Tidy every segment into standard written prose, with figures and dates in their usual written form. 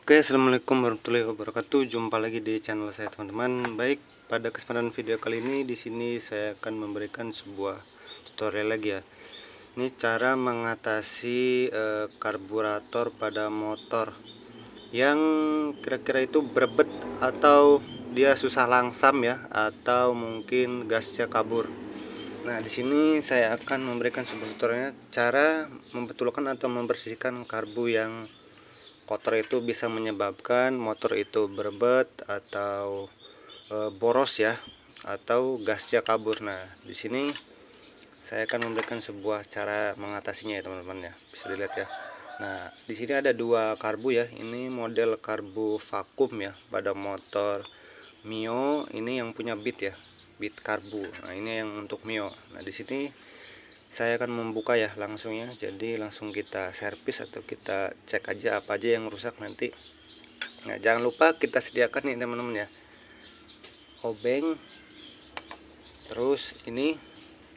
Oke, assalamualaikum warahmatullahi wabarakatuh. Jumpa lagi di channel saya, teman-teman. Baik, pada kesempatan video kali ini di sini saya akan memberikan sebuah tutorial lagi ya. Ini cara mengatasi karburator pada motor yang kira-kira itu berebet atau dia susah langsam ya, atau mungkin gasnya kabur. Nah, di sini saya akan memberikan sebuah tutorial cara membetulkan atau membersihkan karbu yang kotor itu bisa menyebabkan motor itu berebet atau boros ya, atau gasnya kabur. Nah, di sini saya akan memberikan sebuah cara mengatasinya ya, teman-teman ya. Bisa dilihat ya. Nah, di sini ada dua karbu ya. Ini model karbu vakum ya pada motor Mio. Ini yang punya Beat ya, Beat karbu. Nah, ini yang untuk Mio. Nah, di sini saya akan membuka ya langsung ya, jadi langsung kita servis atau kita cek aja apa aja yang rusak nanti. Nah, jangan lupa kita sediakan nih teman-teman ya, obeng, terus ini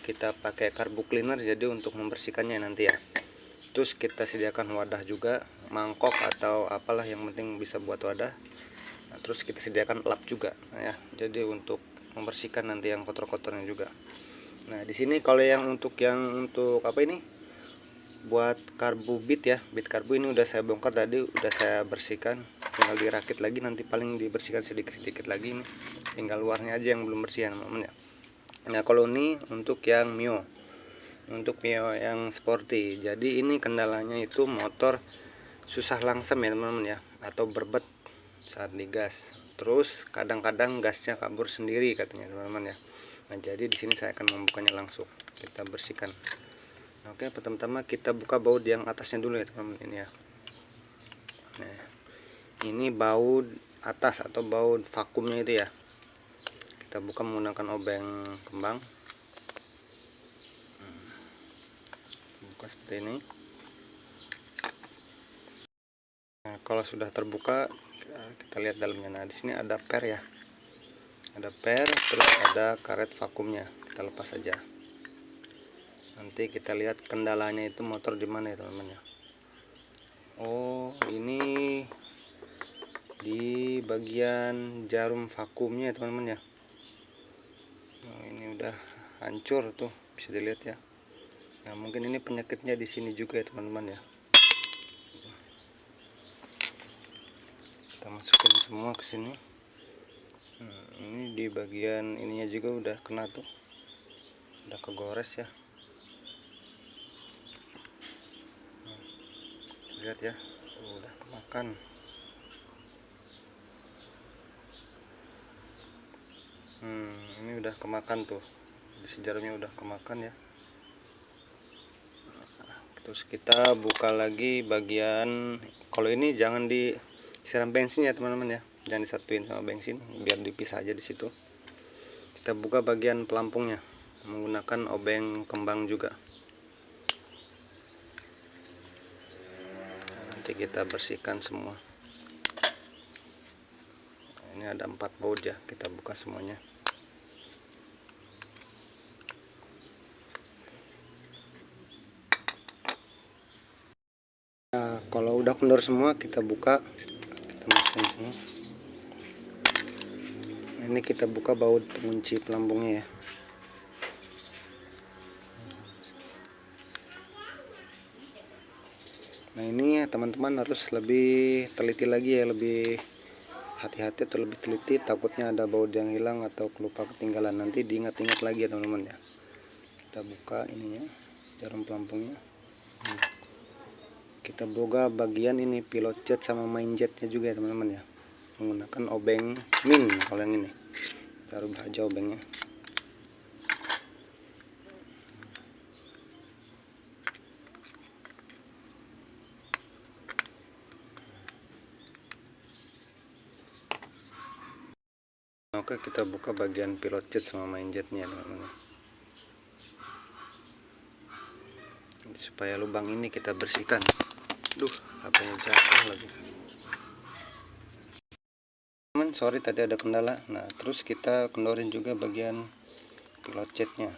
kita pakai karbu cleaner jadi untuk membersihkannya nanti ya. Terus kita sediakan wadah juga, mangkok atau apalah yang penting bisa buat wadah. Nah, terus kita sediakan lap juga ya, jadi untuk membersihkan nanti yang kotor-kotornya juga. Nah, di sini kalau yang untuk apa ini, buat karbu Beat ya, Beat karbu ini udah saya bongkar tadi, udah saya bersihkan, tinggal dirakit lagi, nanti paling dibersihkan sedikit-sedikit lagi. Ini tinggal luarnya aja yang belum bersih ya, teman-teman ya. Nah, kalau ini untuk yang Mio, untuk Mio yang sporty, jadi ini kendalanya itu motor susah langsam ya teman-teman ya, atau berbet saat digas, terus kadang-kadang gasnya kabur sendiri katanya teman-teman ya. Nah, jadi di sini saya akan membukanya langsung, kita bersihkan. Oke, pertama-tama kita buka baut yang atasnya dulu ya teman-teman ini ya. Nah, ini baut atas atau baut vakumnya itu ya. Kita buka menggunakan obeng kembang. Buka seperti ini. Nah, kalau sudah terbuka kita lihat dalamnya. Nah, di sini ada per ya. Ada per, terus ada karet vakumnya. Kita lepas saja. Nanti kita lihat kendalanya itu motor di mana ya teman-teman ya. Oh, ini di bagian jarum vakumnya ya teman-teman ya. Nah, ini udah hancur tuh, bisa dilihat ya. Nah, mungkin ini penyakitnya di sini juga ya teman-teman ya. Kita masukin semua ke sini. Ini di bagian ininya juga udah kena tuh, udah kegores ya. Lihat ya, udah kemakan. Ini udah kemakan tuh, di jarumnya udah kemakan ya. Terus kita buka lagi bagian, kalau ini jangan disiram bensin ya teman-teman ya, jangan disatuin sama bensin, biar dipisah aja di situ. Kita buka bagian pelampungnya menggunakan obeng kembang juga. Nanti kita bersihkan semua. Ini ada 4 baut ya, kita buka semuanya. Nah, kalau udah kendor semua kita buka, kita masukin semua. Ini kita buka baut pengunci pelampungnya ya. Nah, ini ya teman-teman harus lebih teliti lagi ya, lebih hati-hati atau lebih teliti, takutnya ada baut yang hilang atau lupa ketinggalan, nanti diingat-ingat lagi ya teman-teman ya. Kita buka ininya, jarum pelampungnya. Kita buka bagian ini pilot jet sama main jetnya juga ya teman-teman ya, menggunakan obeng min. Kalau yang ini kita rubah aja obengnya. Oke, kita buka bagian pilot jet sama main jetnya teman-teman, supaya lubang ini kita bersihkan. Duh, HP-nya jatuh lagi. Teman, sorry tadi ada kendala. Nah, terus kita kendorin juga bagian pilot jetnya.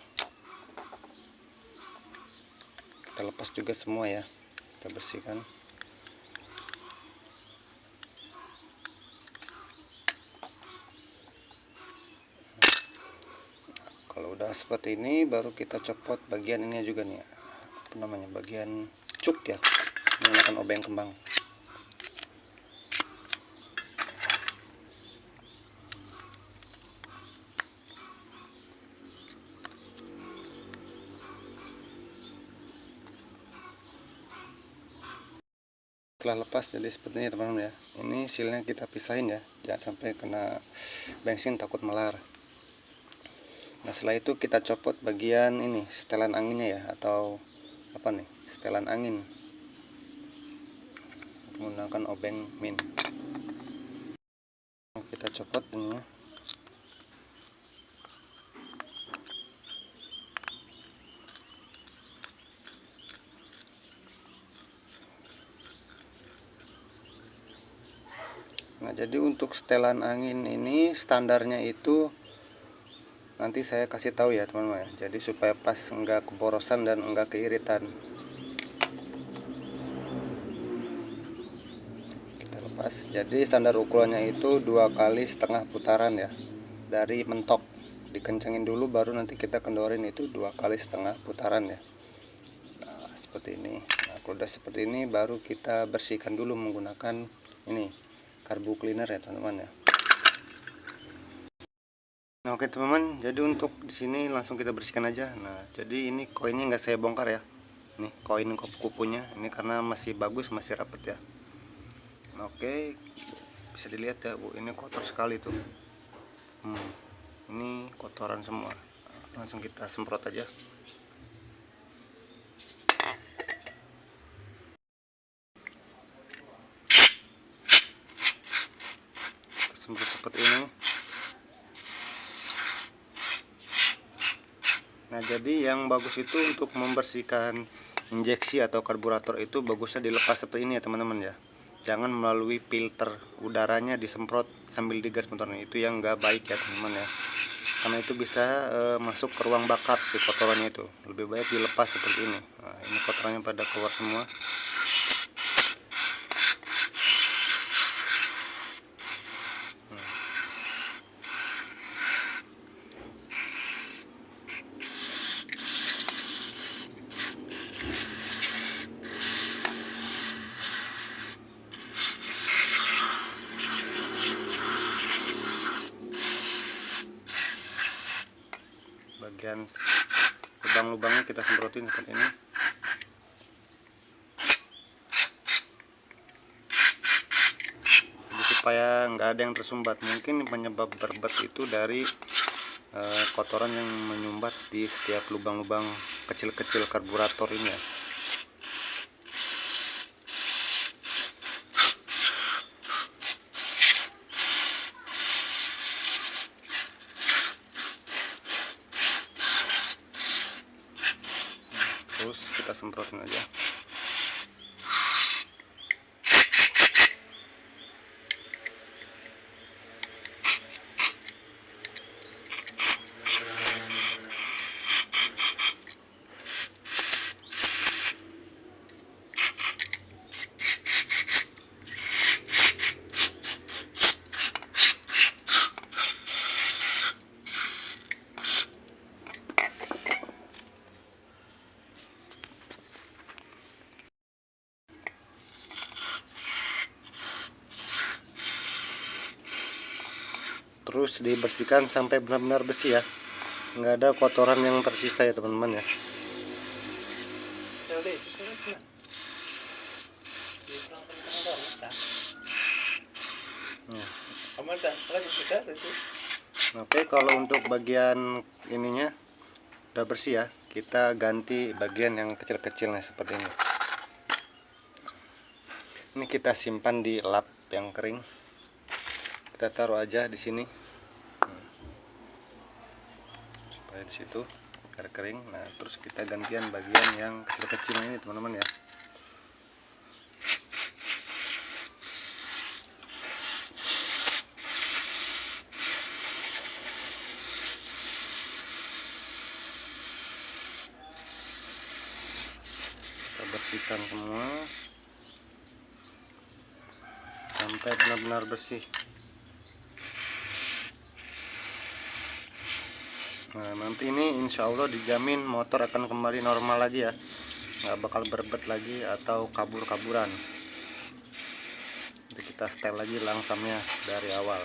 Kita lepas juga semua ya, kita bersihkan. seperti ini, baru kita copot bagian ini juga nih, apa namanya, bagian cuk ya, menggunakan obeng kembang. Setelah lepas jadi seperti ini teman-teman ya. Ini silnya kita pisahin ya, jangan sampai kena bensin, takut melar. Nah setelah itu kita copot bagian ini, setelan anginnya ya, atau apa nih, setelan angin menggunakan obeng min. Kita copot ininya. Nah jadi untuk setelan angin ini standarnya itu nanti saya kasih tahu ya teman-teman ya. Jadi supaya pas, enggak keborosan dan enggak keiritan. Kita lepas. Jadi standar ukurannya itu 2,5 putaran ya, dari mentok. Dikencengin dulu baru nanti kita kendorin, itu 2,5 putaran ya. Nah seperti ini. Nah kalau udah seperti ini baru kita bersihkan dulu menggunakan ini karbu cleaner ya teman-teman ya. Nah oke teman-teman, jadi untuk di sini langsung kita bersihkan aja. Nah jadi ini koinnya nggak saya bongkar ya, nih koin kupu-kupunya ini karena masih bagus, masih rapet ya. Nah, oke, bisa dilihat ya Bu, ini kotor sekali tuh. Ini kotoran semua. Langsung kita semprot aja. Semprot seperti ini. Nah jadi yang bagus itu untuk membersihkan injeksi atau karburator itu bagusnya dilepas seperti ini ya teman-teman ya. Jangan melalui filter udaranya disemprot sambil digas motornya, itu yang nggak baik ya teman-teman ya. Karena itu bisa masuk ke ruang bakar si kotorannya itu. Lebih baik dilepas seperti ini. Nah, ini kotorannya pada keluar semua. Bagian lubang-lubangnya kita semprotin seperti ini. Jadi supaya nggak ada yang tersumbat. Mungkin penyebab berbet itu dari kotoran yang menyumbat di setiap lubang-lubang kecil-kecil karburator ini ya. Terus kita semprotin aja. Terus dibersihkan sampai benar-benar bersih ya, nggak ada kotoran yang tersisa ya teman-teman ya. Oke, kalau untuk bagian ininya udah bersih ya, kita ganti bagian yang kecil-kecilnya seperti ini. Ini kita simpan di lap yang kering. Kita taruh aja di sini supaya di situ biar kering. Nah terus kita gantian bagian yang kecil-kecil ini teman-teman ya. Kita bersihkan semua sampai benar-benar bersih. Nah, nanti ini insya Allah dijamin motor akan kembali normal lagi ya, nggak bakal berbet lagi atau kabur-kaburan. Nanti kita setel lagi langsamnya dari awal.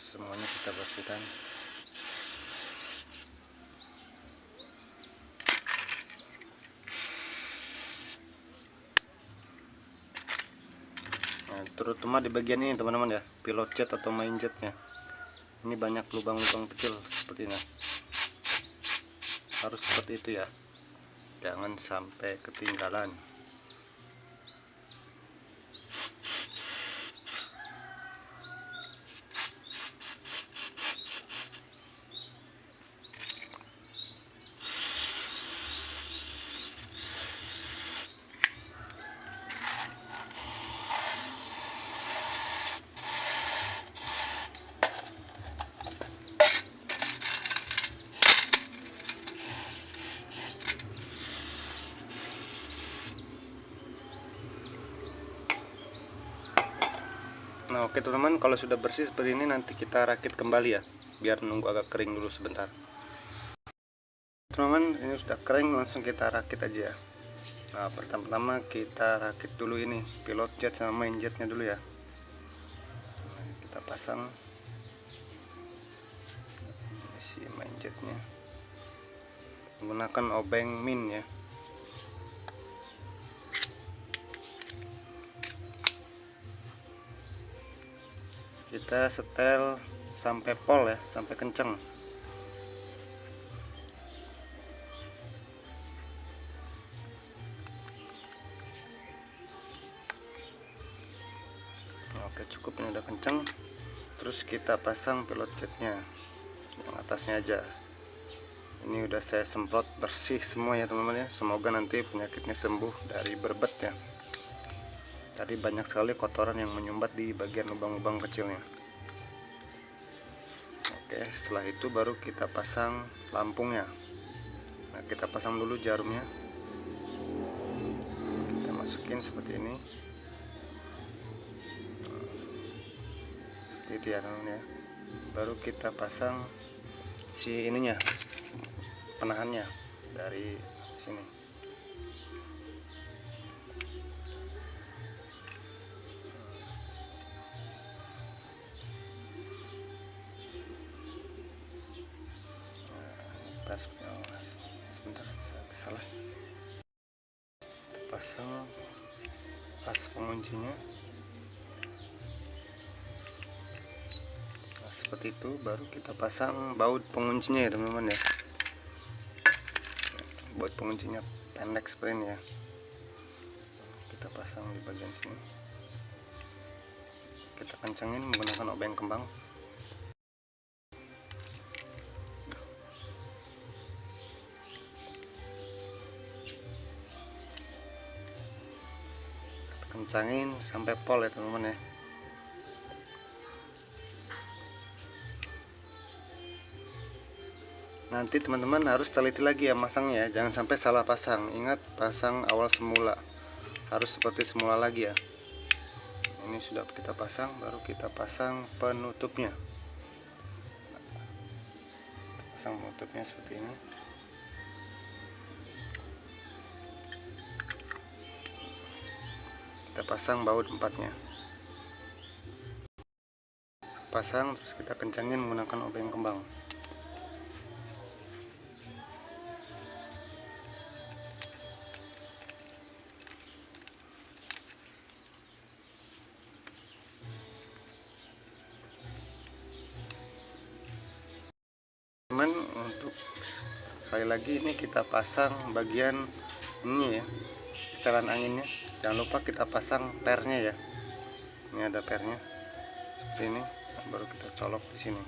Semuanya kita bersihkan. Nah, terutama di bagian ini teman-teman ya, pilot jet atau main jetnya. Ini banyak lubang-lubang kecil seperti ini. Harus seperti itu ya, jangan sampai ketinggalan. Nah oke teman-teman, kalau sudah bersih seperti ini nanti kita rakit kembali ya, biar nunggu agak kering dulu sebentar. Teman-teman, ini sudah kering, langsung kita rakit aja ya. Nah pertama-tama kita rakit dulu ini pilot jet sama main jetnya dulu ya. Nah, kita pasang si main jetnya menggunakan obeng min ya. Kita setel sampai pol ya, sampai kenceng. Oke cukup, ini udah kenceng. Terus kita pasang pilot jetnya yang atasnya aja. Ini udah saya semprot bersih semua ya teman-teman ya. Semoga nanti penyakitnya sembuh dari berbet ya. Tadi banyak sekali kotoran yang menyumbat di bagian lubang-lubang kecilnya. Oke, setelah itu baru kita pasang lampungnya. Nah, kita pasang dulu jarumnya. Kita masukin seperti ini. Seperti itu ya teman-teman ya. Baru kita pasang si ininya, penahannya dari sini. Sebentar, salah. Pasang pas penguncinya. Nah, seperti itu. Baru kita pasang baut penguncinya ya teman-teman ya. Baut penguncinya pendek seperti ini ya. Kita pasang di bagian sini. Kita kencengin menggunakan obeng kembang. Kencangin sampai pol ya teman-teman ya. Nanti teman-teman harus teliti lagi ya masangnya ya, jangan sampai salah pasang. Ingat, pasang awal semula harus seperti semula lagi ya. Ini sudah kita pasang, baru kita pasang penutupnya. Pasang penutupnya seperti ini. Kita pasang baut empatnya. Pasang, terus kita kencangin menggunakan obeng kembang. Teman, untuk sekali lagi ini kita pasang bagian ini ya, setelan anginnya. Jangan lupa kita pasang pernya ya. Ini ada pernya seperti ini. Nah, baru kita colok di sini.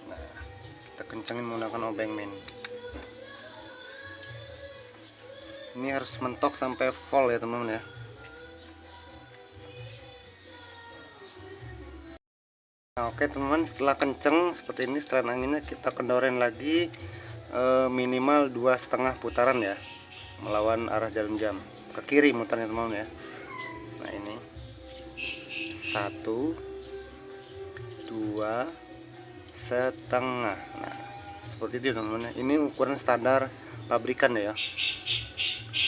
Nah, kita kencengin menggunakan obeng min. Ini harus mentok sampai full ya teman-teman ya. Nah, oke teman-teman, setelah kenceng seperti ini setelan anginnya, kita kendorin lagi minimal 2,5 putaran ya, melawan arah jarum jam. ke kiri mutarnya teman-teman ya. Nah ini 1, 2,5. Nah seperti itu teman-teman. Ini ukuran standar pabrikan ya.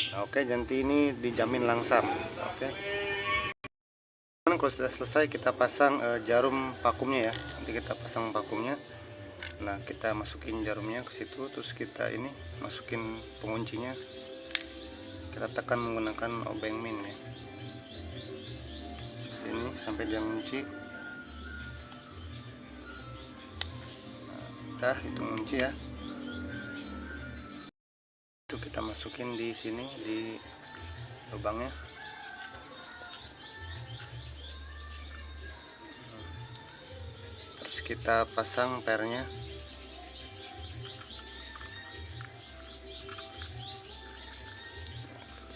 Nah, oke, nanti ini dijamin langsam. Oke. Kalau sudah selesai kita pasang jarum vakumnya ya. Nanti kita pasang vakumnya. Nah kita masukin jarumnya ke situ, terus kita ini masukin penguncinya. Kita tekan menggunakan obeng min ya. Ini sampai dia ngunci. Nah, itu ngunci ya. Itu kita masukin di sini di lubangnya. Terus kita pasang pernya.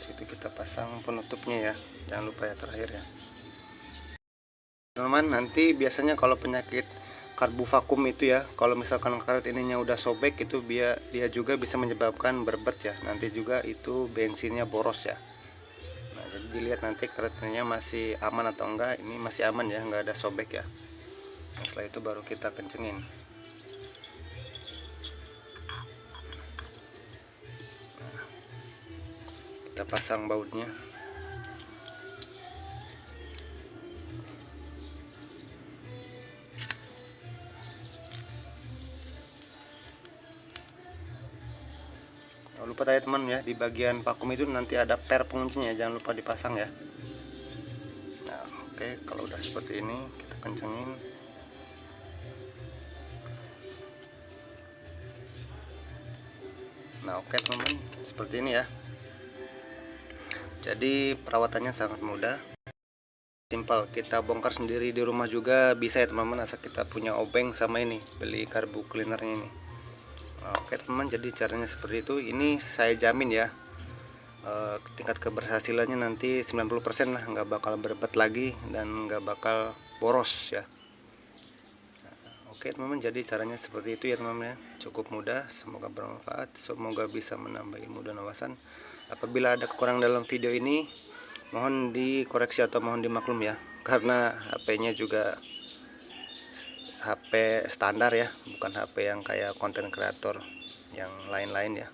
Situ kita pasang penutupnya ya. Jangan lupa ya terakhir ya. Teman-teman, nanti biasanya kalau penyakit karbu vakum itu ya, kalau misalkan karet ininya udah sobek itu dia juga bisa menyebabkan berbet ya. Nanti juga itu bensinnya boros ya. Nah, jadi dilihat nanti karetnya masih aman atau enggak. Ini masih aman ya, enggak ada sobek ya. Nah, setelah itu baru kita kencengin. Nah, kita pasang bautnya. Lupa tadi teman ya, di bagian vakum itu nanti ada per penguncinya, jangan lupa dipasang ya. Nah oke, kalau udah seperti ini kita kencengin. Nah oke teman-teman, seperti ini ya. Jadi perawatannya sangat mudah, simpel. Kita bongkar sendiri di rumah juga bisa ya teman-teman, asal kita punya obeng sama ini, beli karbu cleanernya ini. Oke teman, jadi caranya seperti itu. Ini saya jamin ya, tingkat keberhasilannya nanti 90% lah, nggak bakal berbet lagi dan nggak bakal boros ya. Oke teman-teman, jadi caranya seperti itu ya teman-teman ya. Cukup mudah, semoga bermanfaat, semoga bisa menambah ilmu dan wawasan. Apabila ada kekurangan dalam video ini, mohon dikoreksi atau mohon dimaklum ya, karena HP-nya juga HP standar ya, bukan HP yang kayak konten kreator yang lain-lain ya.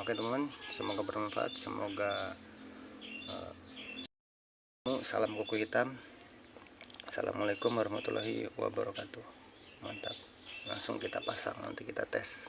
Oke teman-teman, semoga bermanfaat, semoga salam kuku hitam. Assalamualaikum warahmatullahi wabarakatuh. Mantap, langsung kita pasang, nanti kita tes.